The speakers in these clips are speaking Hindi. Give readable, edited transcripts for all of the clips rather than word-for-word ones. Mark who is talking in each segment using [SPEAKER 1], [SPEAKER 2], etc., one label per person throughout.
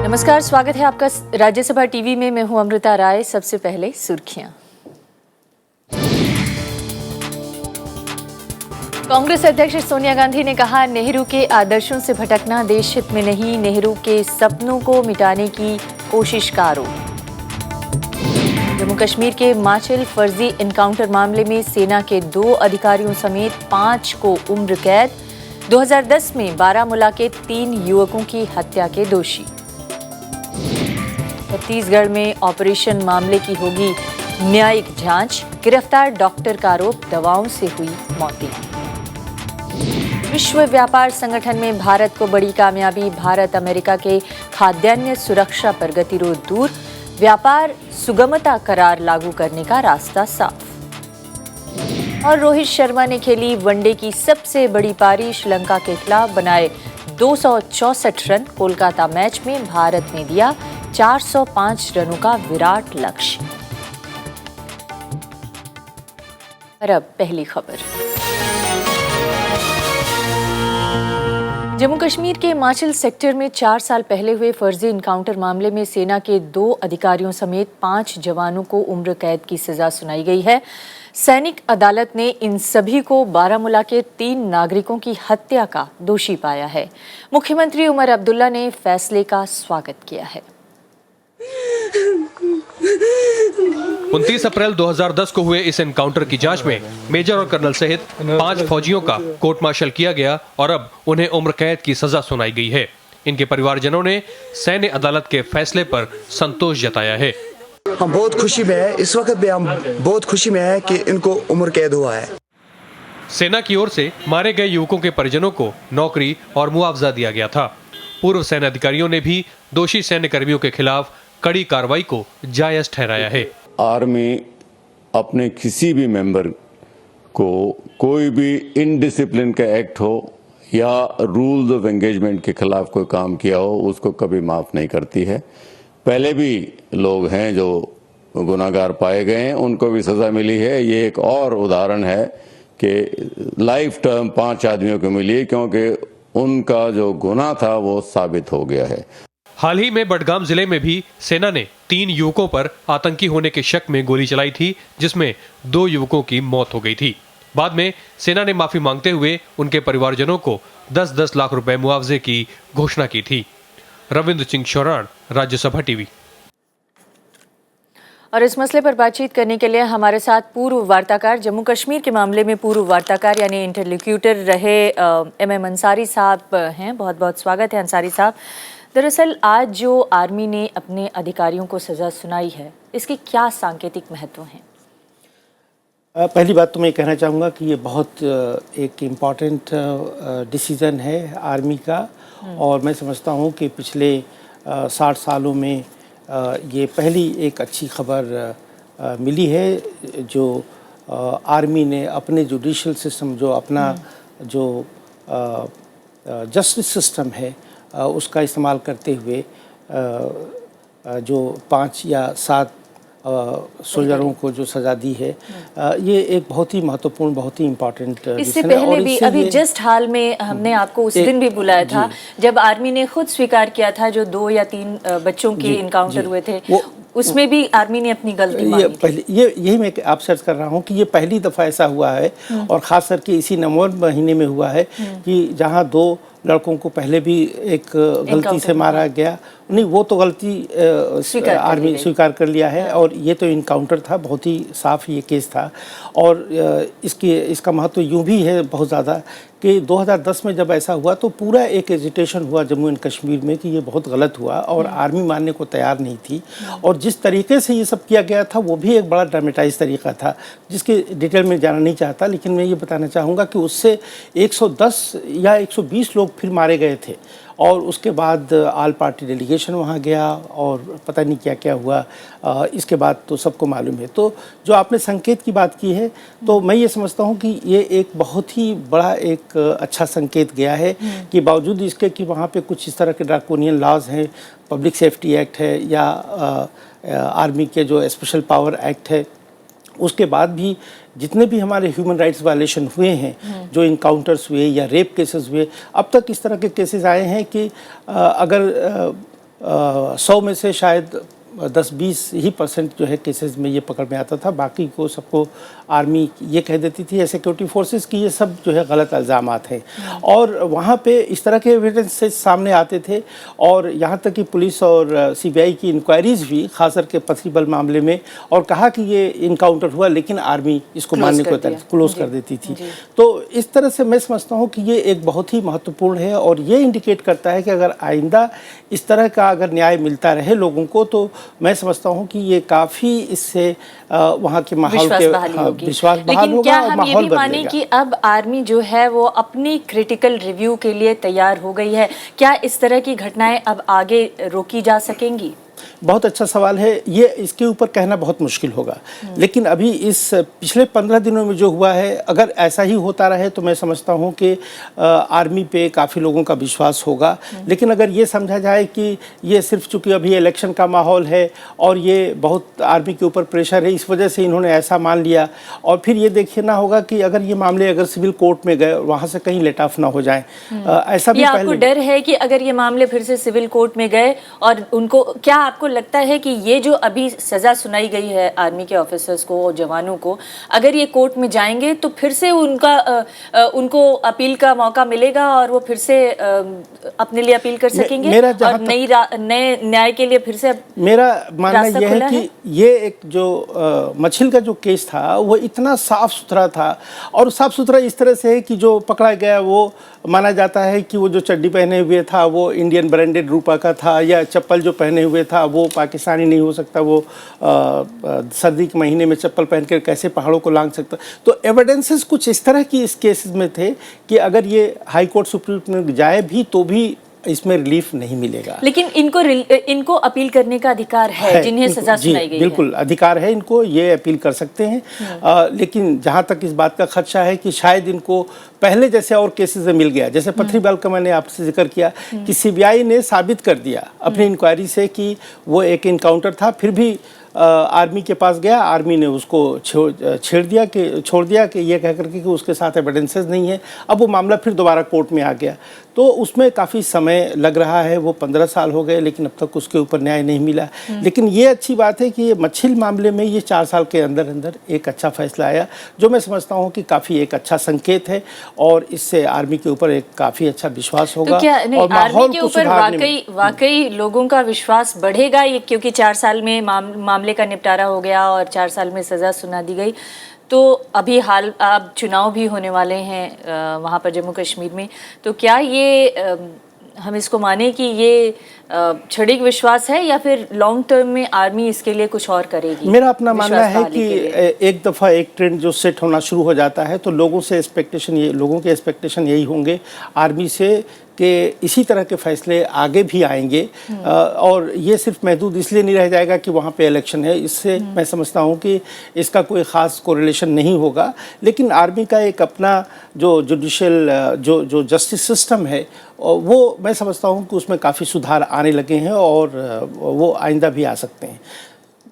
[SPEAKER 1] नमस्कार, स्वागत है आपका राज्यसभा टीवी में। मैं हूं अमृता राय। सबसे पहले सुर्खियां। कांग्रेस अध्यक्ष सोनिया गांधी ने कहा, नेहरू के आदर्शों से भटकना देश हित में नहीं, नेहरू के सपनों को मिटाने की कोशिश का आरोप। जम्मू कश्मीर के माचिल फर्जी एनकाउंटर मामले में सेना के 2 अधिकारियों समेत 5 को उम्र कैद। 2010 में बारामूला के 3 युवकों की हत्या के दोषी। छत्तीसगढ़ में ऑपरेशन मामले की होगी न्यायिक जांच। गिरफ्तार डॉक्टर का आरोप, दवाओं से हुई मौतें। विश्व व्यापार संगठन में भारत को बड़ी कामयाबी। भारत अमेरिका के खाद्यान्न सुरक्षा पर गतिरोध दूर। व्यापार सुगमता करार लागू करने का रास्ता साफ। और रोहित शर्मा ने खेली वनडे की सबसे बड़ी पारी। श्रीलंका के खिलाफ बनाए 264 रन। कोलकाता मैच में भारत ने दिया 405 रनों का विराट लक्ष्य। और अब पहली खबर। जम्मू कश्मीर के माचिल सेक्टर में 4 साल पहले हुए फर्जी एनकाउंटर मामले में सेना के 2 अधिकारियों समेत 5 जवानों को उम्र कैद की सजा सुनाई गई है। सैनिक अदालत ने इन सभी को बारामूला के 3 नागरिकों की हत्या का दोषी पाया है। मुख्यमंत्री उमर अब्दुल्ला ने फैसले का स्वागत किया है।
[SPEAKER 2] 29 अप्रैल 2010 को हुए इस एनकाउंटर की जांच में मेजर और कर्नल सहित 5 फौजियों का कोर्ट मार्शल किया गया और अब उन्हें उम्र कैद की सजा सुनाई गई है। इनके परिवारजनों ने सैन्य अदालत के फैसले पर संतोष जताया है।
[SPEAKER 3] हम बहुत खुशी में है, इस वक्त भी हम बहुत खुशी में है कि इनको उम्र कैद हुआ है।
[SPEAKER 2] सेना की ओर से मारे गए युवकों के परिजनों को नौकरी और मुआवजा दिया गया था। पूर्व सैन्य अधिकारियों ने भी दोषी सैन्य कर्मियों के खिलाफ कड़ी कार्रवाई को जायज ठहराया है।
[SPEAKER 4] आर्मी अपने किसी भी मेंबर को कोई भी इनडिसिप्लिन का एक्ट हो या रूल्स ऑफ एंगेजमेंट के खिलाफ कोई काम किया हो, उसको कभी माफ नहीं करती है। पहले भी लोग हैं जो गुनाहगार पाए गए हैं, उनको भी सजा मिली है। ये एक और उदाहरण है कि लाइफ टर्म 5 आदमियों को मिली, क्योंकि उनका जो गुनाह था वो साबित हो गया है।
[SPEAKER 2] हाल ही में बडगाम जिले में भी सेना ने 3 युवकों पर आतंकी होने के शक में गोली चलाई थी, जिसमें 2 युवकों की मौत हो गई थी। बाद में सेना ने माफी मांगते हुए उनके परिवारजनों को 10-10 लाख रुपए मुआवजे की घोषणा की थी। रविंद्र सिंह शौरान, राज्यसभा टीवी।
[SPEAKER 1] और इस मसले पर बातचीत करने के लिए हमारे साथ पूर्व वार्ताकार, जम्मू कश्मीर के मामले में पूर्व वार्ताकार यानी इंटरलोक्यूटर रहे MM अंसारी साहब हैं। बहुत बहुत स्वागत है अंसारी साहब। दरअसल आज जो आर्मी ने अपने अधिकारियों को सजा सुनाई है, इसके क्या सांकेतिक महत्व हैं?
[SPEAKER 5] पहली बात तो मैं कहना चाहूँगा कि ये बहुत एक इम्पॉर्टेंट डिसीज़न है आर्मी का, और मैं समझता हूँ कि पिछले 60 सालों में ये पहली एक अच्छी खबर मिली है जो आर्मी ने अपने जुडिशल सिस्टम, जो अपना जो जस्टिस सिस्टम है, उसका इस्तेमाल करते हुए जो 5 या 7 सोल्जरों को जो सज़ा दी है, ये एक बहुत ही महत्वपूर्ण, बहुत ही इम्पॉर्टेंट।
[SPEAKER 1] इससे पहले भी अभी जस्ट हाल में हमने आपको उस दिन भी बुलाया था जब आर्मी ने खुद स्वीकार किया था जो 2 या 3 बच्चों के इनकाउंटर हुए थे, उसमें भी आर्मी ने अपनी गलती मानी थी।
[SPEAKER 5] यही मैं आपसे अर्ज कर रहा हूँ कि ये पहली दफ़ा ऐसा हुआ है, और ख़ास करके इसी नवंबर महीने में हुआ है कि जहाँ 2 लड़कों को पहले भी एक गलती से मारा गया। नहीं, वो तो गलती आर्मी स्वीकार कर लिया है, और ये तो इनकाउंटर था, बहुत ही साफ ये केस था। और इसका महत्व यूँ भी है बहुत ज़्यादा कि 2010 में जब ऐसा हुआ तो पूरा एक एजिटेशन हुआ जम्मू एंड कश्मीर में कि ये बहुत गलत हुआ, और आर्मी मानने को तैयार नहीं थी। और जिस तरीके से ये सब किया गया था वो भी एक बड़ा ड्रामेटाइज तरीका था, जिसके डिटेल में जाना नहीं चाहता, लेकिन मैं ये बताना चाहूँगा कि उससे 110 या 120 लोग फिर मारे गए थे। और उसके बाद आल पार्टी डेलीगेशन वहाँ गया और पता नहीं क्या क्या हुआ। इसके बाद तो सबको मालूम है। तो जो आपने संकेत की बात की है, तो मैं ये समझता हूँ कि ये एक बहुत ही बड़ा एक अच्छा संकेत गया है कि बावजूद इसके कि वहाँ पे कुछ इस तरह के ड्रैकोनियन लॉज हैं, पब्लिक सेफ्टी एक्ट है या आर्मी के जो स्पेशल पावर एक्ट है, उसके बाद भी जितने भी हमारे ह्यूमन राइट्स वायलेशन हुए हैं, जो इनकाउंटर्स हुए या रेप केसेस हुए, अब तक इस तरह के केसेस आए हैं कि अगर 100 में से शायद 10-20 ही % जो है केसेस में ये पकड़ में आता था, बाकी को सबको आर्मी ये कह देती थी या सिक्योरिटी फोर्सेस की, ये सब जो है गलत इल्ज़ामात हैं। और वहाँ पे इस तरह के एविडेंसेस सामने आते थे और यहाँ तक कि पुलिस और CBI की इंक्वायरीज हुई खास करके पथरीबल मामले में, और कहा कि ये इनकाउंटर हुआ, लेकिन आर्मी इसको मानने को क्लोज कर देती थी। तो इस तरह से मैं समझता हूँ कि ये एक बहुत ही महत्वपूर्ण है और ये इंडिकेट करता है कि अगर आइंदा इस तरह का अगर न्याय मिलता रहे लोगों को, तो मैं समझता हूँ कि ये काफ़ी इससे वहाँ के माहौल के विश्वास बहाल होगा।
[SPEAKER 1] लेकिन क्या हम ये भी माने कि अब आर्मी जो है वो अपनी क्रिटिकल रिव्यू के लिए तैयार हो गई है? क्या इस तरह की घटनाएं अब आगे रोकी जा सकेंगी?
[SPEAKER 5] बहुत अच्छा सवाल है ये, इसके ऊपर कहना बहुत मुश्किल होगा। लेकिन अभी इस पिछले 15 दिनों में जो हुआ है, अगर ऐसा ही होता रहे तो मैं समझता हूँ कि आर्मी पे काफ़ी लोगों का विश्वास होगा। लेकिन अगर ये समझा जाए कि ये सिर्फ चूँकि अभी इलेक्शन का माहौल है और ये बहुत आर्मी के ऊपर प्रेशर है, इस वजह से इन्होंने ऐसा मान लिया, और फिर ये देखना होगा कि अगर ये मामले अगर सिविल कोर्ट में गए वहाँ से कहीं लेट ऑफ ना हो जाए। ऐसा भी
[SPEAKER 1] आपको डर है कि अगर ये मामले फिर से सिविल कोर्ट में गए और उनको, क्या आपको लगता है कि ये जो अभी सजा सुनाई गई है आर्मी के ऑफिसर्स को और जवानों को, अगर ये कोर्ट में जाएंगे तो फिर से उनको अपील का मौका मिलेगा और वो फिर से अपने लिए अपील कर सकेंगे और नए न्याय के लिए फिर से
[SPEAKER 5] मेरा मानना यह है कि ये एक जो मछिल का जो केस था वो इतना साफ सुथरा था, और साफ सुथरा इस तरह से है कि जो पकड़ा गया वो माना जाता है कि वो जो चड्डी पहने हुए था वो इंडियन ब्रांडेड रूपा का था, या चप्पल जो पहने हुए था वो पाकिस्तानी नहीं हो सकता, वो सर्दी के महीने में चप्पल पहन कर कैसे पहाड़ों को लांघ सकता। तो एविडेंसेस कुछ इस तरह की इस केस में थे कि अगर ये हाई कोर्ट सुप्रीम कोर्ट में जाए भी तो भी इसमें रिलीफ नहीं मिलेगा।
[SPEAKER 1] लेकिन इनको अपील करने का अधिकार है जिन्हें सजा सुनाई गई है।
[SPEAKER 5] बिल्कुल अधिकार है इनको, ये अपील कर सकते हैं। लेकिन जहाँ तक इस बात का खदशा है कि शायद इनको पहले जैसे और केसेस में मिल गया, जैसे पथरीवाल का मैंने आपसे जिक्र किया कि CBI ने साबित कर दिया अपनी इंक्वायरी से कि वो एक इनकाउंटर था, फिर भी आर्मी के पास गया, आर्मी ने उसको छोड़ दिया कि ये कह करके कि उसके साथ एविडेंसेस नहीं है। अब वो मामला फिर दोबारा कोर्ट में आ गया, तो उसमें काफ़ी समय लग रहा है। वो 15 साल हो गए लेकिन अब तक उसके ऊपर न्याय नहीं मिला। लेकिन ये अच्छी बात है कि ये मछिल मामले में ये 4 साल के अंदर अंदर एक अच्छा फैसला आया, जो मैं समझता हूँ कि काफ़ी एक अच्छा संकेत है, और इससे आर्मी के ऊपर एक काफ़ी अच्छा विश्वास होगा।
[SPEAKER 1] तो क्या नहीं, आर्मी के ऊपर वाकई लोगों का विश्वास बढ़ेगा ये, क्योंकि 4 साल में मामले का निपटारा हो गया और 4 साल में सज़ा सुना दी गई। तो अभी अब चुनाव भी होने वाले हैं वहाँ पर जम्मू कश्मीर में, तो क्या ये हम इसको माने कि ये क्षणिक विश्वास है या फिर लॉन्ग टर्म में आर्मी इसके लिए कुछ और करेगी?
[SPEAKER 5] मेरा अपना मानना है कि एक दफ़ा एक ट्रेंड जो सेट होना शुरू हो जाता है तो लोगों के एक्सपेक्टेशन यही होंगे आर्मी से कि इसी तरह के फैसले आगे भी आएंगे। और ये सिर्फ महदूद इसलिए नहीं रह जाएगा कि वहाँ पे इलेक्शन है, इससे मैं समझता हूँ कि इसका कोई ख़ास कोरिलेशन नहीं होगा। लेकिन आर्मी का एक अपना जो जुडिशियल जो जस्टिस सिस्टम है वो मैं समझता हूँ कि उसमें काफ़ी सुधार आने लगे हैं और वो आइंदा भी आ सकते हैं।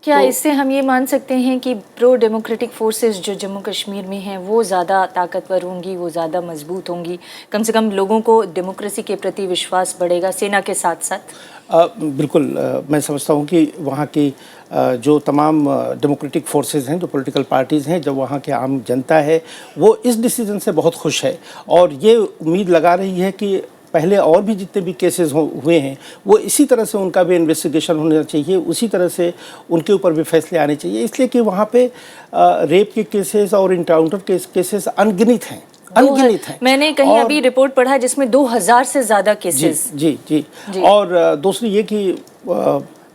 [SPEAKER 1] क्या इससे हम ये मान सकते हैं कि प्रो डेमोक्रेटिक फोर्सेस जो जम्मू कश्मीर में हैं वो ज़्यादा ताकतवर होंगी, वो ज़्यादा मजबूत होंगी, कम से कम लोगों को डेमोक्रेसी के प्रति विश्वास बढ़ेगा सेना के साथ साथ?
[SPEAKER 5] बिल्कुल मैं समझता हूँ कि वहाँ की जो तमाम डेमोक्रेटिक फोर्सेस हैं, जो पॉलिटिकल पार्टीज़ हैं, जो वहाँ के आम जनता है वो इस डिसीजन से बहुत खुश है और ये उम्मीद लगा रही है कि पहले और भी जितने भी केसेस हुए हैं वो इसी तरह से उनका भी इन्वेस्टिगेशन होना चाहिए, उसी तरह से उनके ऊपर भी फैसले आने चाहिए। इसलिए कि वहाँ पे रेप के केसेस और इनकाउंटर केसेस अनगिनत हैं।
[SPEAKER 1] मैंने कहीं अभी रिपोर्ट पढ़ा जिसमें 2000 से ज़्यादा केसेस।
[SPEAKER 5] जी। और दूसरी ये कि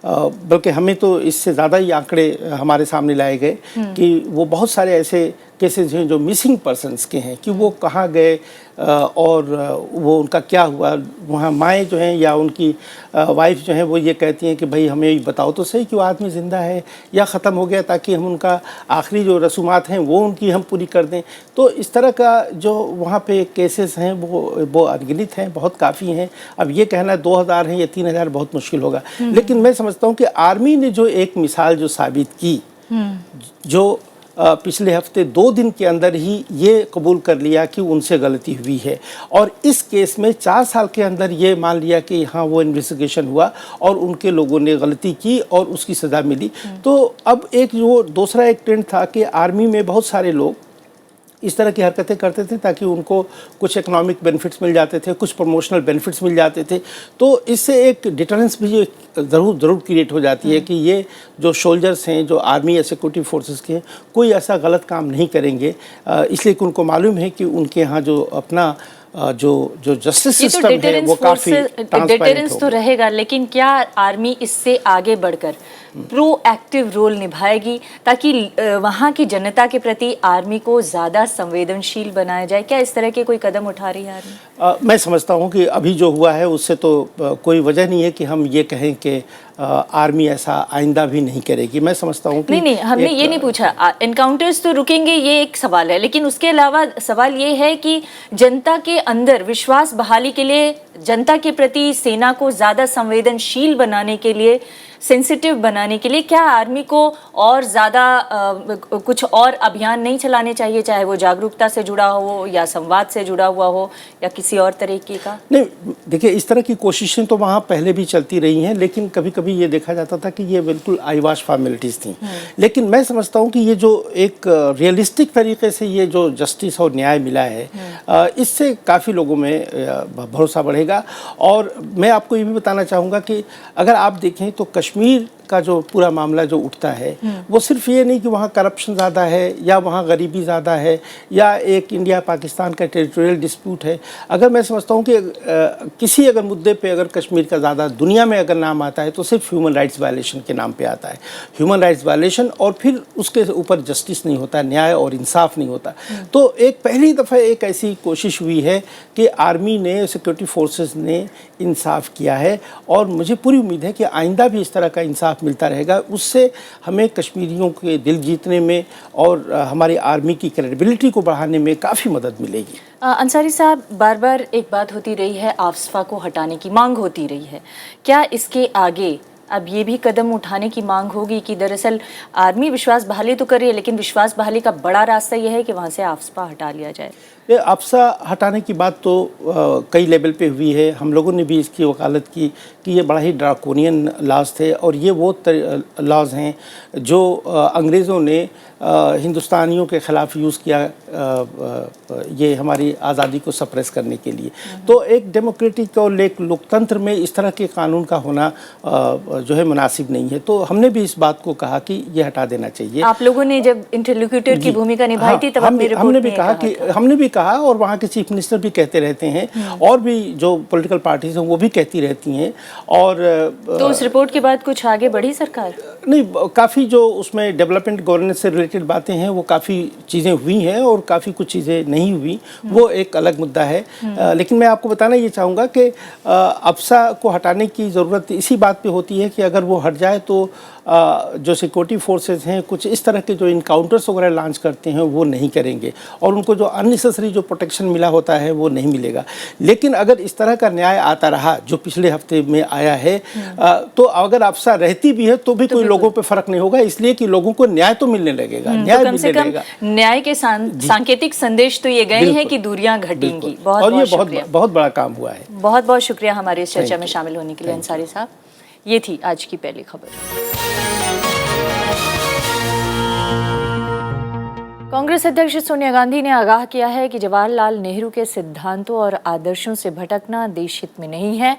[SPEAKER 5] बल्कि हमें तो इससे ज़्यादा ही आंकड़े हमारे सामने लाए गए कि वो बहुत सारे ऐसे केसेस हैं जो मिसिंग पर्सन्स के हैं कि वो कहाँ गए और वो उनका क्या हुआ। वहाँ माएँ जो हैं या उनकी वाइफ जो हैं वो ये कहती हैं कि भाई हमें बताओ तो सही कि वो आदमी ज़िंदा है या ख़त्म हो गया, ताकि हम उनका आखिरी जो रसूमात हैं वो उनकी हम पूरी कर दें। तो इस तरह का जो वहाँ पे केसेस हैं वो अनगिनत हैं, बहुत काफ़ी हैं। अब ये कहना 2000 हैं या 3000 बहुत मुश्किल होगा। लेकिन मैं समझता हूँ कि आर्मी ने जो एक मिसाल जो साबित की, जो पिछले हफ्ते 2 दिन के अंदर ही ये कबूल कर लिया कि उनसे गलती हुई है, और इस केस में 4 साल के अंदर ये मान लिया कि हाँ वो इन्वेस्टिगेशन हुआ और उनके लोगों ने गलती की और उसकी सज़ा मिली। तो अब एक जो दूसरा एक ट्रेंड था कि आर्मी में बहुत सारे लोग इस तरह की हरकतें करते थे ताकि उनको कुछ इकोनॉमिक बेनिफिट्स मिल जाते थे, कुछ प्रमोशनल बेनिफिट्स मिल जाते थे। तो इससे एक डिटरेंस भी ज़रूर क्रिएट हो जाती है कि ये जो सोल्जर्स हैं, जो आर्मी या सिक्योरिटी फोर्सेस के हैं, कोई ऐसा गलत काम नहीं करेंगे, इसलिए कि उनको मालूम है कि उनके यहाँ जो अपना जो जस्टिस सिस्टम है वो काफ़ी
[SPEAKER 1] डिटरेंस तो रहेगा, लेकिन क्या आर्मी इससे आगे बढ़कर प्रोएक्टिव रोल निभाएगी ताकि वहाँ की जनता के प्रति आर्मी को ज़्यादा संवेदनशील बनाया जाए? क्या इस तरह के कोई कदम उठा रही है आर्मी?
[SPEAKER 5] मैं समझता हूँ कि अभी जो हुआ है उससे तो कोई वजह नहीं है कि हम ये कहें कि आर्मी ऐसा आइंदा भी नहीं करेगी। मैं समझता हूँ कि
[SPEAKER 1] नहीं, हमने ये नहीं पूछा एनकाउंटर्स तो रुकेंगे, ये एक सवाल है, लेकिन उसके अलावा सवाल ये है कि जनता के अंदर विश्वास बहाली के लिए, जनता के प्रति सेना को ज़्यादा संवेदनशील बनाने के लिए, सेंसिटिव बनाने के लिए क्या आर्मी को और ज़्यादा कुछ और अभियान नहीं चलाने चाहिए, चाहे वो जागरूकता से जुड़ा हो या संवाद से जुड़ा हुआ हो या किसी और तरीके का? नहीं,
[SPEAKER 5] देखिए इस तरह की कोशिशें तो वहाँ पहले भी चलती रही हैं, लेकिन कभी कभी ये देखा जाता था कि ये बिल्कुल आईवाश फॉर्मेलिटीज़ थी। लेकिन मैं समझता हूँ कि ये जो एक रियलिस्टिक तरीके से ये जो जस्टिस और न्याय मिला है, इससे काफ़ी लोगों में भरोसा बढ़ेगा। और मैं आपको ये भी बताना चाहूँगा कि अगर आप देखें तो कश्मीर का जो पूरा मामला जो उठता है वो सिर्फ ये नहीं कि वहाँ करप्शन ज़्यादा है या वहाँ गरीबी ज़्यादा है या एक इंडिया पाकिस्तान का टेरिटोरियल डिस्प्यूट है। अगर मैं समझता हूँ कि किसी अगर मुद्दे पे अगर कश्मीर का ज़्यादा दुनिया में अगर नाम आता है तो सिर्फ ह्यूमन राइट्स वायलेशन के नाम पे आता है। ह्यूमन राइट्स वायलेशन, और फिर उसके ऊपर जस्टिस नहीं होता, न्याय और इंसाफ नहीं होता। तो एक पहली दफ़ा एक ऐसी कोशिश हुई है कि आर्मी ने, सिक्योरिटी फोर्सेस ने इंसाफ किया है, और मुझे पूरी उम्मीद है कि आइंदा भी इस तरह का इंसाफ मिलता रहेगा। उससे हमें कश्मीरियों के दिल जीतने में और हमारी आर्मी की क्रेडिबिलिटी को बढ़ाने में काफ़ी मदद मिलेगी।
[SPEAKER 1] अंसारी साहब, बार बार एक बात होती रही है, आफ्सपा को हटाने की मांग होती रही है। क्या इसके आगे अब ये भी कदम उठाने की मांग होगी कि दरअसल आर्मी विश्वास बहाली तो कर रही है, लेकिन विश्वास बहाली का बड़ा रास्ता यह है कि वहाँ से आफ्सपा हटा लिया जाए?
[SPEAKER 5] आफ्सा हटाने की बात तो कई लेवल पे हुई है। हम लोगों ने भी इसकी वकालत की कि ये बड़ा ही ड्राकोनियन लॉज थे, और ये वो लॉज हैं जो अंग्रेज़ों ने हिंदुस्तानियों के ख़िलाफ़ यूज़ किया, ये हमारी आज़ादी को सप्रेस करने के लिए। तो एक डेमोक्रेटिक और एक लोकतंत्र में इस तरह के कानून का होना जो है मुनासिब नहीं है। तो हमने भी इस बात को कहा कि ये हटा देना चाहिए।
[SPEAKER 1] आप लोगों ने जब इंटरलोक्यूटर की भूमिका निभाई थी तब
[SPEAKER 5] हमने भी कहा और वहाँ के चीफ मिनिस्टर भी कहते रहते हैं, और भी जो पॉलिटिकल पार्टीज हैं वो भी कहती रहती हैं। और
[SPEAKER 1] तो उस रिपोर्ट के बाद कुछ आगे बढ़ी सरकार?
[SPEAKER 5] नहीं, काफ़ी जो उसमें डेवलपमेंट गवर्नेंस से रिलेटेड बातें हैं वो काफ़ी चीज़ें हुई हैं और काफ़ी कुछ चीज़ें नहीं हुई, वो एक अलग मुद्दा है। लेकिन मैं आपको बताना ये चाहूँगा कि अफसा को हटाने की ज़रूरत इसी बात पे होती है कि अगर वो हट जाए तो जो सिक्योरिटी फोर्सेस हैं कुछ इस तरह के जो इनकाउंटर्स वगैरह लॉन्च करते हैं वो नहीं करेंगे, और उनको जो अननेसेसरी जो प्रोटेक्शन मिला होता है वो नहीं मिलेगा। लेकिन अगर इस तरह का न्याय आता रहा जो पिछले हफ्ते में आया है, तो अगर अफसा रहती भी है तो भी कोई लोगों पे फर्क नहीं होगा, इसलिए कि लोगों को न्याय तो मिलने लगेगा। न्याय
[SPEAKER 1] तो कम से कम न्याय के सांकेतिक संदेश तो ये गए हैं कि दूरियां घटेंगी।
[SPEAKER 5] और ये बहुत बड़ा काम हुआ है।
[SPEAKER 1] बहुत बहुत शुक्रिया हमारे इस चर्चा में शामिल होने के लिए अंसारी साहब। ये थी आज की पहली खबर। कांग्रेस अध्यक्ष सोनिया गांधी ने आगाह किया है कि जवाहरलाल नेहरू के सिद्धांतों और आदर्शों से भटकना देश हित में नहीं है।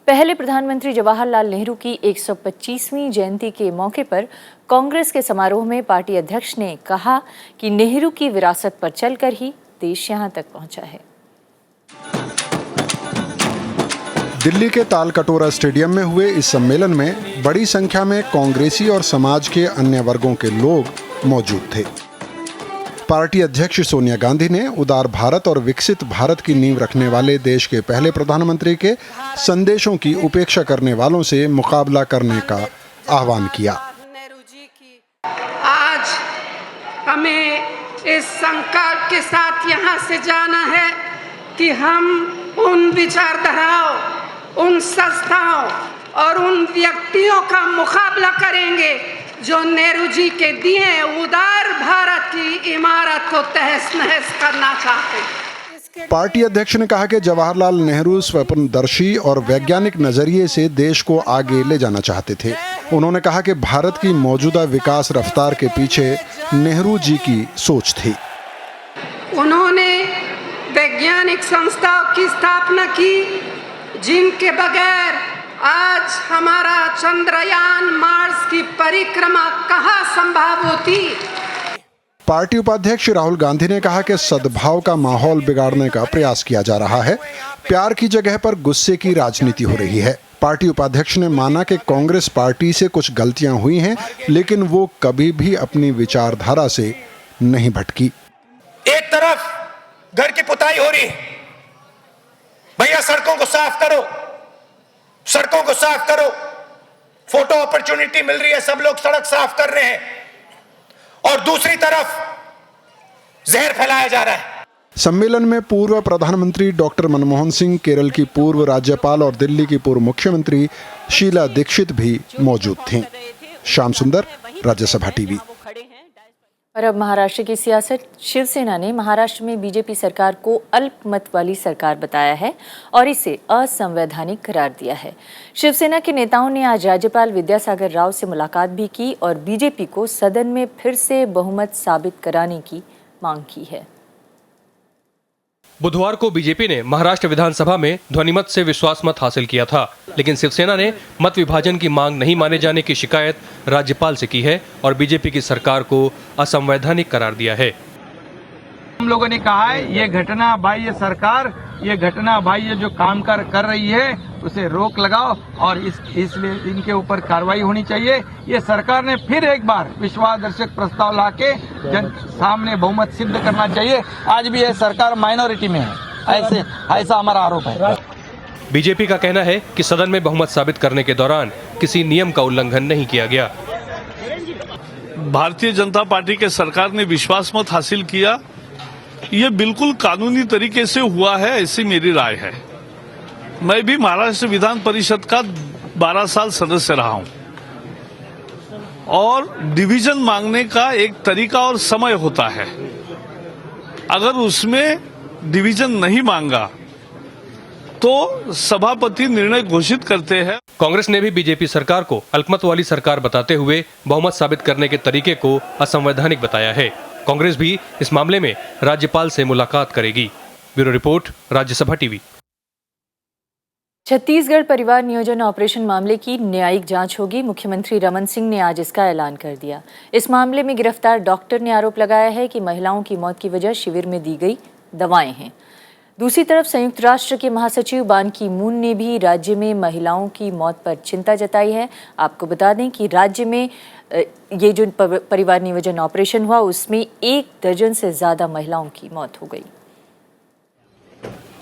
[SPEAKER 1] पहले प्रधानमंत्री जवाहरलाल नेहरू की 125वीं जयंती के मौके पर कांग्रेस के समारोह में पार्टी अध्यक्ष ने कहा कि नेहरू की विरासत पर चलकर ही देश यहां तक पहुंचा है।
[SPEAKER 6] दिल्ली के तालकटोरा स्टेडियम में हुए इस सम्मेलन में बड़ी संख्या में कांग्रेसी और समाज के अन्य वर्गों के लोग मौजूद थे। पार्टी अध्यक्ष सोनिया गांधी ने उदार भारत और विकसित भारत की नींव रखने वाले देश के पहले प्रधानमंत्री के संदेशों की उपेक्षा करने वालों से मुकाबला करने का आह्वान किया।
[SPEAKER 7] आज हमें इस संकल्प के साथ यहाँ से जाना है कि हम उन विचारधाराओं, उन संस्थाओं और उन व्यक्तियों का मुकाबला करेंगे जो नेहरू जी के दिए उदार भारत की इमारत को तहस नहस करना चाहते हैं।
[SPEAKER 6] पार्टी अध्यक्ष ने कहा कि जवाहरलाल नेहरू स्वप्नदर्शी और वैज्ञानिक नजरिए से देश को आगे ले जाना चाहते थे। उन्होंने कहा कि भारत की मौजूदा विकास रफ्तार के पीछे नेहरू जी की सोच थी।
[SPEAKER 7] उन्होंने वैज्ञानिक संस्थाओं की स्थापना की जिनके बगैर आज हमारा चंद्रयान मार्स की परिक्रमा कहाँ संभव होती।
[SPEAKER 6] पार्टी उपाध्यक्ष राहुल गांधी ने कहा कि सद्भाव का माहौल बिगाड़ने का प्रयास किया जा रहा है। प्यार की जगह पर गुस्से की राजनीति हो रही है। पार्टी उपाध्यक्ष ने माना कि कांग्रेस पार्टी से कुछ गलतियां हुई हैं, लेकिन वो कभी भी अपनी विचारधारा से नहीं भटकी।
[SPEAKER 8] एक तरफ घर की पुताई हो रही है, भैया सड़कों को साफ करो, सड़कों को साफ करो। फोटो अपॉर्चुनिटी मिल रही है, सब लोग सड़क साफ कर रहे हैं, और दूसरी तरफ जहर फैलाया जा रहा है।
[SPEAKER 6] सम्मेलन में पूर्व प्रधानमंत्री डॉक्टर मनमोहन सिंह, केरल की पूर्व राज्यपाल और दिल्ली की पूर्व मुख्यमंत्री शीला दीक्षित भी मौजूद थीं। श्याम सुंदर, राज्यसभा टीवी।
[SPEAKER 1] और अब महाराष्ट्र की सियासत। शिवसेना ने महाराष्ट्र में बीजेपी सरकार को अल्पमत वाली सरकार बताया है और इसे असंवैधानिक करार दिया है। शिवसेना के नेताओं ने आज राज्यपाल विद्यासागर राव से मुलाकात भी की और बीजेपी को सदन में फिर से बहुमत साबित कराने की मांग की है।
[SPEAKER 2] बुधवार को बीजेपी ने महाराष्ट्र विधानसभा में ध्वनिमत से विश्वास मत हासिल किया था, लेकिन शिवसेना ने मत विभाजन की मांग नहीं माने जाने की शिकायत राज्यपाल से की है और बीजेपी की सरकार को असंवैधानिक करार दिया है।
[SPEAKER 9] हम लोगों ने कहा है ये घटना बाह्य सरकार, ये घटना बाह्य जो काम कर रही है उसे रोक लगाओ और इसलिए इनके ऊपर कार्रवाई होनी चाहिए। ये सरकार ने फिर एक बार विश्वासदर्शक प्रस्ताव लाके जन सामने बहुमत सिद्ध करना चाहिए। आज भी ये सरकार माइनॉरिटी में है, ऐसा हमारा आरोप है।
[SPEAKER 2] बीजेपी का कहना है कि सदन में बहुमत साबित करने के दौरान किसी नियम का उल्लंघन नहीं किया गया।
[SPEAKER 10] भारतीय जनता पार्टी के सरकार ने विश्वास मत हासिल किया, ये बिल्कुल कानूनी तरीके से हुआ है, ऐसी मेरी राय है। मैं भी महाराष्ट्र विधान परिषद का 12 साल सदस्य रहा हूं और डिवीजन मांगने का एक तरीका और समय होता है। अगर उसमें डिवीजन नहीं मांगा तो सभापति निर्णय घोषित करते हैं।
[SPEAKER 2] कांग्रेस ने भी बीजेपी सरकार को अल्पमत वाली सरकार बताते हुए बहुमत साबित करने के तरीके को असंवैधानिक बताया है। कांग्रेस भी इस मामले में राज्यपाल से मुलाकात करेगी। Bureau report, Rajya Sabha TV.
[SPEAKER 1] Chhattisgarh परिवार नियोजन ऑपरेशन मामले की न्यायिक जांच होगी। मुख्यमंत्री रमन सिंह ने आज इसका ऐलान कर दिया। इस मामले में गिरफ्तार डॉक्टर ने आरोप लगाया है कि महिलाओं की मौत की वजह शिविर में दी गई दवाएं हैं। दूसरी तरफ संयुक्त राष्ट्र के महासचिव बान की मून ने भी राज्य में महिलाओं की मौत पर चिंता जताई है। आपको बता दें कि राज्य में ये जो परिवार नियोजन ऑपरेशन हुआ उसमें 1 दर्जन से ज्यादा महिलाओं की मौत हो गई।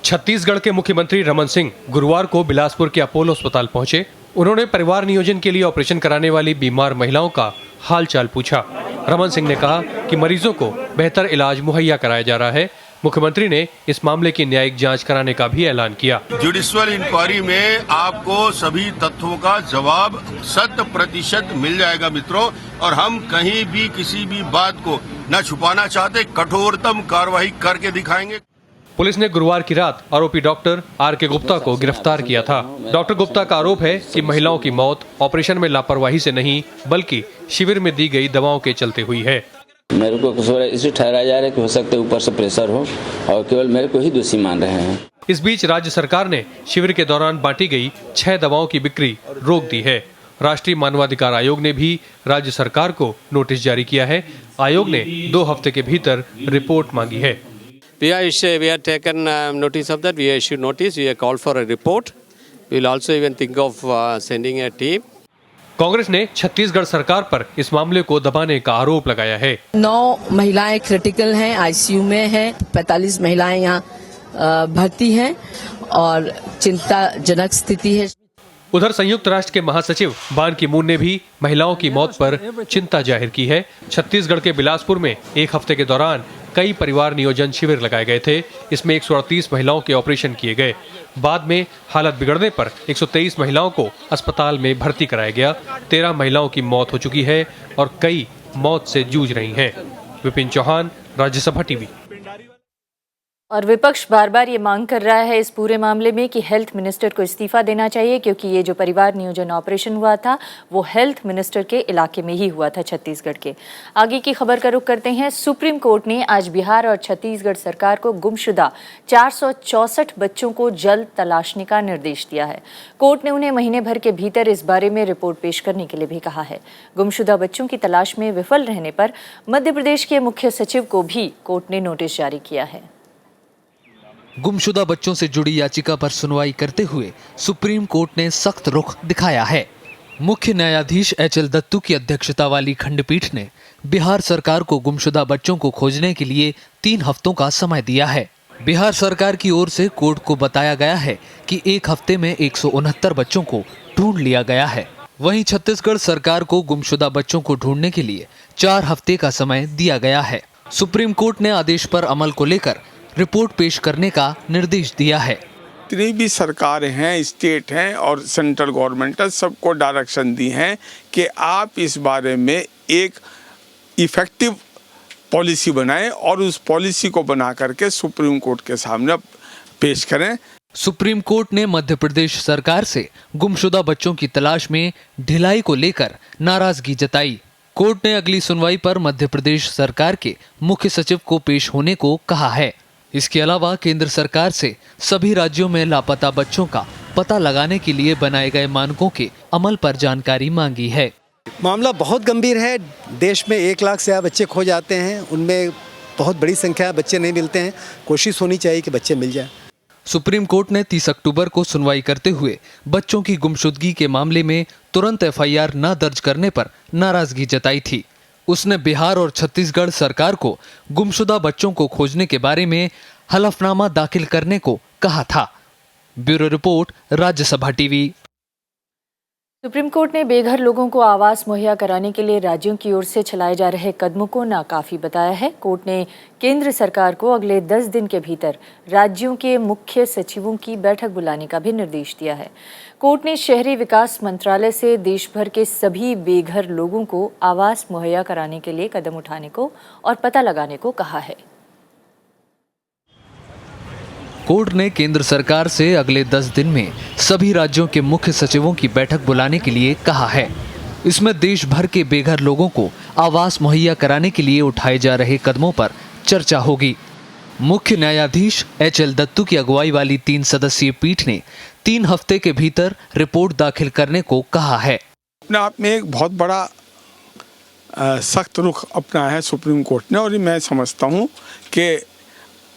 [SPEAKER 2] छत्तीसगढ़ के मुख्यमंत्री रमन सिंह गुरुवार को बिलासपुर के अपोलो अस्पताल पहुंचे। उन्होंने परिवार नियोजन के लिए ऑपरेशन कराने वाली बीमार महिलाओं का हालचाल पूछा। रमन सिंह ने कहा कि मरीजों को बेहतर इलाज मुहैया कराया जा रहा है। मुख्यमंत्री ने इस मामले की न्यायिक जांच कराने का भी ऐलान किया।
[SPEAKER 11] जुडिशियल इंक्वायरी में आपको सभी तथ्यों का जवाब 100% मिल जाएगा मित्रों, और हम कहीं भी किसी भी बात को न छुपाना चाहते, कठोरतम कार्रवाई करके दिखाएंगे।
[SPEAKER 2] पुलिस ने गुरुवार की रात आरोपी डॉक्टर आर.के. गुप्ता को गिरफ्तार किया था। डॉक्टर गुप्ता का आरोप है कि महिलाओं की मौत ऑपरेशन में लापरवाही से नहीं बल्कि शिविर में दी गई दवाओं के चलते हुई है।
[SPEAKER 12] मेरे को इसे ठहराया जा रहा है कि हो सकता है ऊपर से प्रेशर हो और केवल मेरे को ही दोषी मान रहे हैं।
[SPEAKER 2] इस बीच राज्य सरकार ने शिविर के दौरान बांटी गई 6 दवाओं की बिक्री रोक दी है। राष्ट्रीय मानवाधिकार आयोग ने भी राज्य सरकार को नोटिस जारी किया है। आयोग ने 2 हफ्ते के भीतर रिपोर्ट मांगी है।
[SPEAKER 13] We have taken notice of that. We issued notice. We have called for a report. We will also even think of sending a team.
[SPEAKER 2] Congress ने छत्तीसगढ़ सरकार पर इस मामले को दबाने का आरोप लगाया है।
[SPEAKER 14] 9 महिलाएं क्रिटिकल हैं, आईसीयू में हैं, 45 महिलाएं यहाँ भर्ती हैं और चिंताजनक स्थिति है।
[SPEAKER 2] उधर संयुक्त राष्ट्र के महासचिव बान की मून ने भी महिलाओं की मौत पर चिंता जाहिर की है। छत्तीसगढ़ के बिलासपुर में 1 हफ्ते के दौरान कई परिवार नियोजन शिविर लगाए गए थे। इसमें 138 महिलाओं के ऑपरेशन किए गए। बाद में हालत बिगड़ने पर 123 महिलाओं को अस्पताल में भर्ती कराया गया। 13 महिलाओं की मौत हो चुकी है और कई मौत से जूझ रही हैं। विपिन चौहान, राज्यसभा टीवी।
[SPEAKER 1] और विपक्ष बार बार ये मांग कर रहा है इस पूरे मामले में कि हेल्थ मिनिस्टर को इस्तीफा देना चाहिए, क्योंकि ये जो परिवार नियोजन ऑपरेशन हुआ था वो हेल्थ मिनिस्टर के इलाके में ही हुआ था, छत्तीसगढ़ के। आगे की खबर का रुख करते हैं। सुप्रीम कोर्ट ने आज बिहार और छत्तीसगढ़ सरकार को गुमशुदा 464 बच्चों को जल्द तलाशने का निर्देश दिया है। कोर्ट ने उन्हें महीने भर के भीतर इस बारे में रिपोर्ट पेश करने के लिए भी कहा है। गुमशुदा बच्चों की तलाश में विफल रहने पर मध्य प्रदेश के मुख्य सचिव को भी कोर्ट ने नोटिस जारी किया है।
[SPEAKER 15] गुमशुदा बच्चों से जुड़ी याचिका पर सुनवाई करते हुए सुप्रीम कोर्ट ने सख्त रुख दिखाया है। मुख्य न्यायाधीश एचएल दत्तू की अध्यक्षता वाली खंडपीठ ने बिहार सरकार को गुमशुदा बच्चों को खोजने के लिए 3 हफ्तों का समय दिया है। बिहार सरकार की ओर से कोर्ट को बताया गया है कि 1 हफ्ते में 169 बच्चों को ढूंढ लिया गया है। वहीं छत्तीसगढ़ सरकार को गुमशुदा बच्चों को ढूंढने के लिए 4 हफ्ते का समय दिया गया है। सुप्रीम कोर्ट ने आदेश पर अमल को लेकर रिपोर्ट पेश करने का निर्देश दिया है।
[SPEAKER 16] जितनी भी सरकारें हैं, स्टेट हैं और सेंट्रल गवर्नमेंट है, सबको डायरेक्शन दी हैं कि आप इस बारे में एक इफेक्टिव पॉलिसी बनाएं और उस पॉलिसी को बना करके सुप्रीम कोर्ट के सामने पेश करें।
[SPEAKER 15] सुप्रीम कोर्ट ने मध्य प्रदेश सरकार से गुमशुदा बच्चों की तलाश में ढिलाई को लेकर नाराजगी जताई। कोर्ट ने अगली सुनवाई पर मध्य प्रदेश सरकार के मुख्य सचिव को पेश होने को कहा है। इसके अलावा केंद्र सरकार से सभी राज्यों में लापता बच्चों का पता लगाने के लिए बनाए गए मानकों के अमल पर जानकारी मांगी है।
[SPEAKER 17] मामला बहुत गंभीर है। देश में 1 लाख से बच्चे खो जाते हैं, उनमें बहुत बड़ी संख्या बच्चे नहीं मिलते हैं। कोशिश होनी चाहिए कि बच्चे मिल जाएं।
[SPEAKER 15] सुप्रीम कोर्ट ने 30 अक्टूबर को सुनवाई करते हुए बच्चों की गुमशुदगी के मामले में तुरंत एफआईआर न दर्ज करने पर नाराजगी जताई थी। उसने बिहार और छत्तीसगढ़ सरकार को गुमशुदा बच्चों को खोजने के बारे में हलफनामा दाखिल करने को कहा था। Bureau report, Rajya Sabha TV.
[SPEAKER 1] Supreme court ने बेघर लोगों को आवास मुहैया कराने के लिए राज्यों की ओर से चलाए जा रहे कदमों को नाकाफी बताया है। कोर्ट ने केंद्र सरकार को अगले 10 दिन के भीतर राज्यों के मुख्य सचिवों की बैठक बुलाने का भी निर्देश दिया है। कोर्ट ने शहरी विकास मंत्रालय से देश भर के सभी बेघर लोगों को आवास मुहैया कराने के लिए कदम उठाने को और पता लगाने को कहा है।
[SPEAKER 15] कोर्ट ने केंद्र सरकार से अगले 10 दिन में सभी राज्यों के मुख्य सचिवों की बैठक बुलाने के लिए कहा है। इसमें देश भर के बेघर लोगों को आवास मुहैया कराने के लिए उठाए जा रहे कदमों पर चर्चा होगी। मुख्य न्यायाधीश एचएल दत्तू की अगुवाई वाली 3 सदस्यीय पीठ ने 3 हफ्ते के भीतर रिपोर्ट दाखिल करने को कहा है।
[SPEAKER 16] अपने आप में एक बहुत बड़ा सख्त रुख अपनाया है सुप्रीम कोर्ट ने, और मैं समझता हूँ कि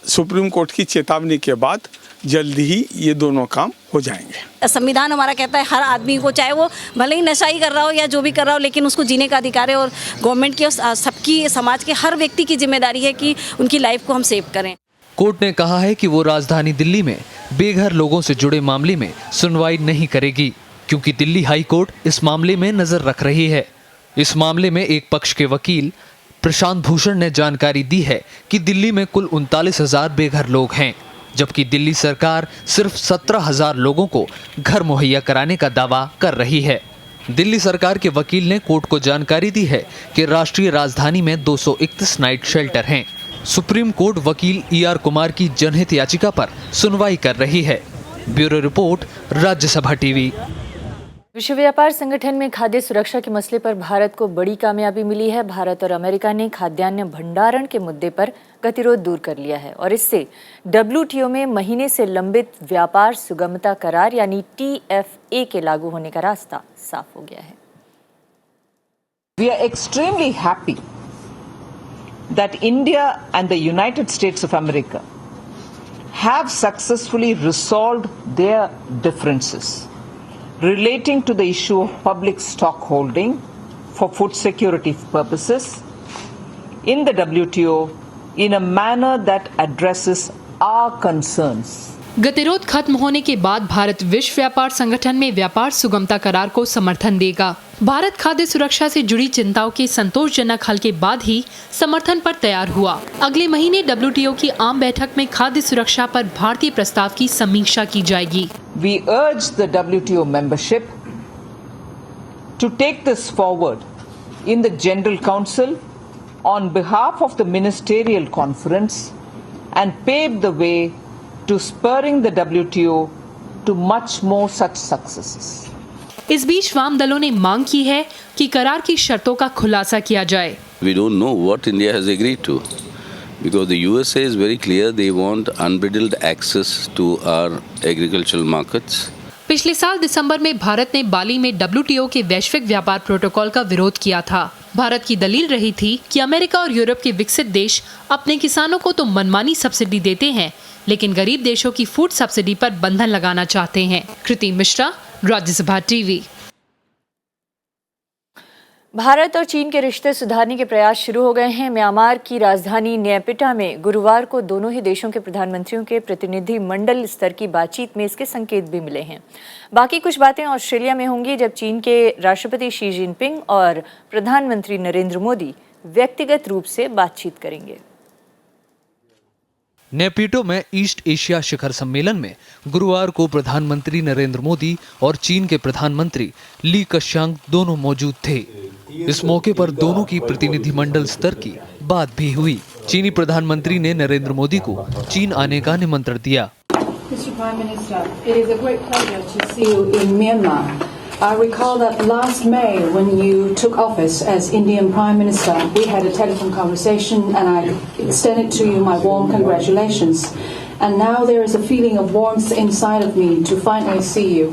[SPEAKER 16] सुप्रीम कोर्ट की चेतावनी के बाद जल्दी ही ये दोनों काम हो जाएंगे।
[SPEAKER 18] संविधान हमारा कहता है हर आदमी को, चाहे वो भले ही नशा ही कर रहा हो या जो भी कर रहा हो, लेकिन उसको जीने का अधिकार है। और गवर्नमेंट की, सबकी, समाज के हर व्यक्ति की जिम्मेदारी है कि उनकी लाइफ को हम सेव करें।
[SPEAKER 15] कोर्ट ने कहा है कि वो राजधानी दिल्ली में बेघर लोगों से जुड़े मामले में सुनवाई नहीं करेगी, क्योंकि दिल्ली हाई कोर्ट इस मामले में नजर रख रही है। इस मामले में एक पक्ष के वकील प्रशांत भूषण ने जानकारी दी है कि दिल्ली में कुल 39,000 बेघर लोग हैं, जबकि दिल्ली सरकार सिर्फ 17,000 लोगों को घर मुहैया कराने का दावा कर रही है। दिल्ली सरकार के वकील ने कोर्ट को जानकारी दी है कि राष्ट्रीय राजधानी में 231 नाइट शेल्टर हैं। सुप्रीम कोर्ट वकील ER कुमार की जनहित याचिका पर सुनवाई कर रही है। Bureau report, Rajya Sabha TV.
[SPEAKER 1] विश्व व्यापार संगठन में खाद्य सुरक्षा के मसले पर भारत को बड़ी कामयाबी मिली है। भारत और अमेरिका ने खाद्यान्न भंडारण के मुद्दे पर गतिरोध दूर कर लिया है और इससे WTO में महीने से लंबित व्यापार सुगमता करार यानी TFA के लागू होने का रास्ता साफ हो गया है।
[SPEAKER 19] We are extremely happy that India and the United States of America have successfully resolved their differences relating to the issue of public stock holding for food security purposes in the WTO in a manner that addresses our concerns.
[SPEAKER 20] गतिरोध खत्म होने के बाद भारत विश्व व्यापार संगठन में व्यापार सुगमता करार को समर्थन देगा। भारत खाद्य सुरक्षा से जुड़ी चिंताओं के संतोषजनक हल के बाद ही समर्थन पर तैयार हुआ। अगले महीने WTO की आम बैठक में खाद्य सुरक्षा पर भारतीय प्रस्ताव की समीक्षा की जाएगी।
[SPEAKER 19] We urge the WTO membership to take this forward in the General Council on behalf of the Ministerial Conference and pave the way to spurring the WTO to much more such successes.
[SPEAKER 20] इस बीच वाम दलों ने मांग की है कि करार की शर्तों का खुलासा किया जाए।
[SPEAKER 21] We don't know what India has agreed to because the USA is very clear they want unbridled access to our agricultural markets.
[SPEAKER 20] पिछले साल दिसंबर में भारत ने बाली में WTO के वैश्विक व्यापार प्रोटोकॉल का विरोध किया था। भारत की दलील रही थी कि अमेरिका और यूरोप के विकसित देश अपने किसानों को तो मनमानी सब्सिडी देते हैं, लेकिन गरीब देशों की फूड सब्सिडी पर बंधन लगाना चाहते हैं। कृति मिश्रा, राज्यसभा टीवी।
[SPEAKER 1] भारत और चीन के रिश्ते सुधारने के प्रयास शुरू हो गए हैं। म्यांमार की राजधानी नेपिटा में गुरुवार को दोनों ही देशों के प्रधानमंत्रियों के प्रतिनिधि मंडल स्तर की बातचीत में इसके संकेत भी मिले हैं। बाकी कुछ बातें ऑस्ट्रेलिया में होंगी, जब चीन के राष्ट्रपति शी जिनपिंग और प्रधानमंत्री नरेंद्र मोदी व्यक्तिगत रूप से बातचीत करेंगे।
[SPEAKER 15] नेपिटो में ईस्ट एशिया शिखर सम्मेलन में गुरुवार को प्रधानमंत्री नरेंद्र मोदी और चीन के प्रधानमंत्री ली कश्यांग दोनों मौजूद थे। इस मौके पर दोनों की प्रतिनिधिमंडल स्तर की बात भी हुई। चीनी प्रधानमंत्री ने नरेंद्र मोदी को चीन आने का निमंत्रण दिया।
[SPEAKER 22] Mr. Prime Minister, it is a great pleasure to see you in Myanmar. I recall that last May, when you took office as Indian Prime Minister, we had a telephone conversation and I extended to you my warm congratulations. And now there is a feeling of warmth inside of me to finally see you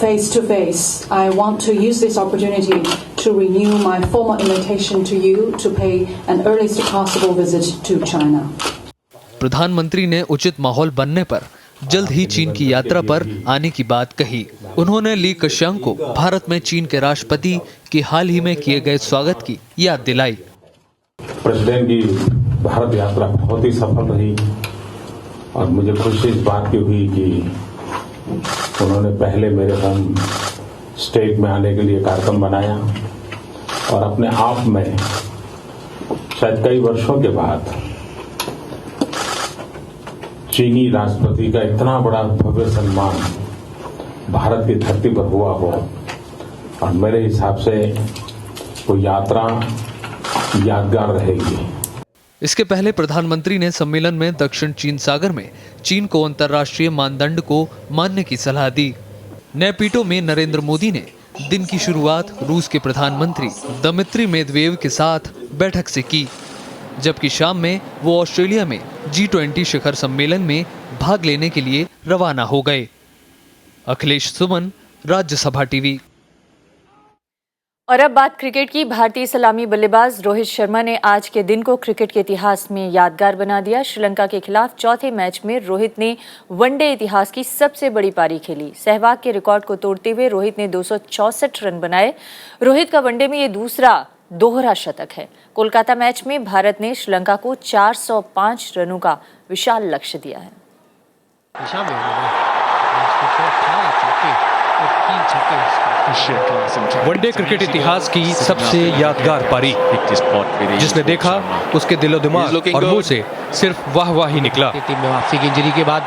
[SPEAKER 22] face to face. I want to use this opportunity to renew my formal invitation to you to pay an earliest possible visit to China.
[SPEAKER 15] प्रधानमंत्री ने उचित माहौल बनने पर जल्द ही चीन की यात्रा पर आने की बात कही। उन्होंने ली कश्यांग को भारत में चीन के राष्ट्रपति की हाल ही में किए गए स्वागत की याद दिलाई।
[SPEAKER 23] प्रेसिडेंट की भारत यात्रा बहुत ही सफल रही और मुझे खुशी इस बात की हुई कि उन्होंने पहले मेरे होम स्टेट में आने के लिए कार्यक्रम बनाया और अपने आप में शायद कई वर्षों के बाद चीनी राष्ट्रपति का इतना बड़ा भव्य सम्मान भारत की धरती पर हुआ हो और मेरे हिसाब से वो यात्रा यादगार रहेगी।
[SPEAKER 15] इसके पहले प्रधानमंत्री ने सम्मेलन में दक्षिण चीन सागर में चीन को अंतर्राष्ट्रीय मानदंड को मानने की सलाह दी। नेपिटो में नरेंद्र मोदी ने दिन की शुरुआत रूस के प्रधानमंत्री दमित्री मेदवेव के साथ बैठक से की, जबकि शाम में वो ऑस्ट्रेलिया में G20 शिखर सम्मेलन में भाग लेने के लिए रवाना हो गए। अखिलेश सुमन, राज्यसभा टीवी।
[SPEAKER 1] और अब बात क्रिकेट की। भारतीय सलामी बल्लेबाज रोहित शर्मा ने आज के दिन को क्रिकेट के इतिहास में यादगार बना दिया। श्रीलंका के खिलाफ चौथे मैच में रोहित ने वनडे इतिहास की सबसे बड़ी पारी खेली। सहवाग के रिकॉर्ड को तोड़ते हुए रोहित ने 264 रन बनाए। रोहित का वनडे में ये दूसरा दोहरा शतक है। कोलकाता मैच में भारत ने श्रीलंका को 405 रनों का विशाल लक्ष्य दिया है।
[SPEAKER 2] वनडे क्रिकेट इतिहास की सबसे यादगार पारी, जिसने देखा उसके दिलो दिमाग और मुंह से सिर्फ वाह वाह ही निकला।
[SPEAKER 24] इंजरी के बाद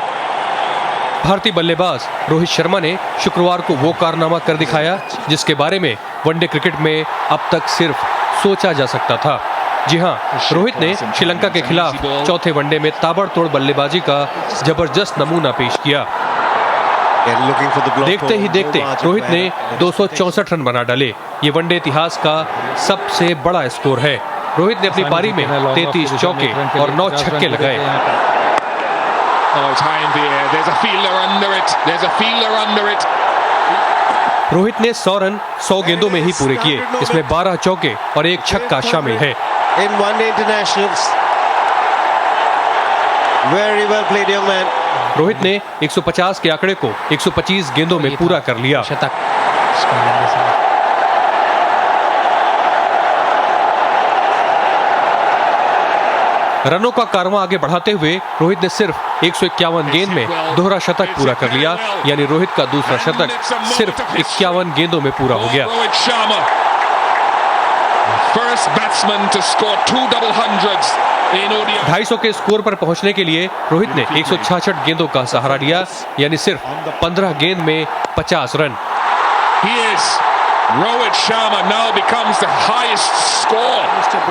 [SPEAKER 2] भारतीय बल्लेबाज रोहित शर्मा ने शुक्रवार को वो कारनामा कर दिखाया जिसके बारे में वनडे क्रिकेट में अब तक सिर्फ सोचा जा सकता था। जी हां, रोहित ने श्रीलंका के खिलाफ चौथे वनडे में ताबड़तोड़ बल्लेबाजी का जबरदस्त नमूना पेश किया। देखते ही देखते रोहित ने 264 रन बना डाले। ये वनडे इतिहास का सबसे बड़ा स्कोर है। रोहित ने अपनी पारी में 33 चौके और 9 छक्के लगाए। रोहित ने 100 रन 100 गेंदों में ही पूरे किए। इसमें 12 चौके और 1 छक्का शामिल है। रोहित ने 150 के आंकड़े को 125 गेंदों में पूरा कर लिया। रनों का कारवां आगे बढ़ाते हुए रोहित ने सिर्फ 151 गेंद में दोहरा शतक पूरा कर लिया, यानी रोहित का दूसरा शतक सिर्फ 51 गेंदों में पूरा हो गया।
[SPEAKER 3] First batsman to score 2 double hundreds in ODI.
[SPEAKER 2] 250 के स्कोर पर पहुंचने के लिए रोहित ने 166 गेंदों का सहारा लिया, यानी सिर्फ 15 गेंद में 50 run.
[SPEAKER 3] Rohit Sharma now becomes the highest score.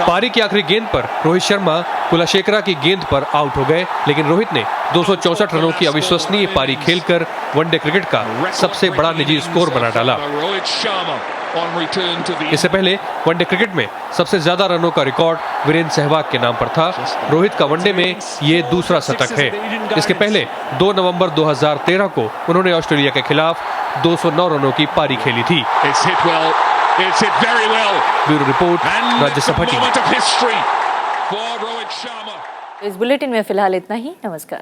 [SPEAKER 2] पारी की आखिरी गेंद पर रोहित शर्मा कुलशेखरा की गेंद पर आउट हो गए, लेकिन रोहित ने 264 रनों की अविश्वसनीय पारी खेलकर वनडे क्रिकेट का सबसे बड़ा निजी स्कोर बना डाला। इससे पहले वनडे क्रिकेट में सबसे ज्यादा रनों का रिकॉर्ड वीरेंद्र सहवाग के नाम पर था। रोहित का वनडे में ये दूसरा शतक है। इसके पहले 2 नवंबर 2013 को उन्होंने ऑस्ट्रेलिया के खिलाफ 209 रनों की पारी खेली थी। Bureau report, Rajya Sabha TV.
[SPEAKER 1] इस बुलेटिन में फिलहाल इतना ही। नमस्कार।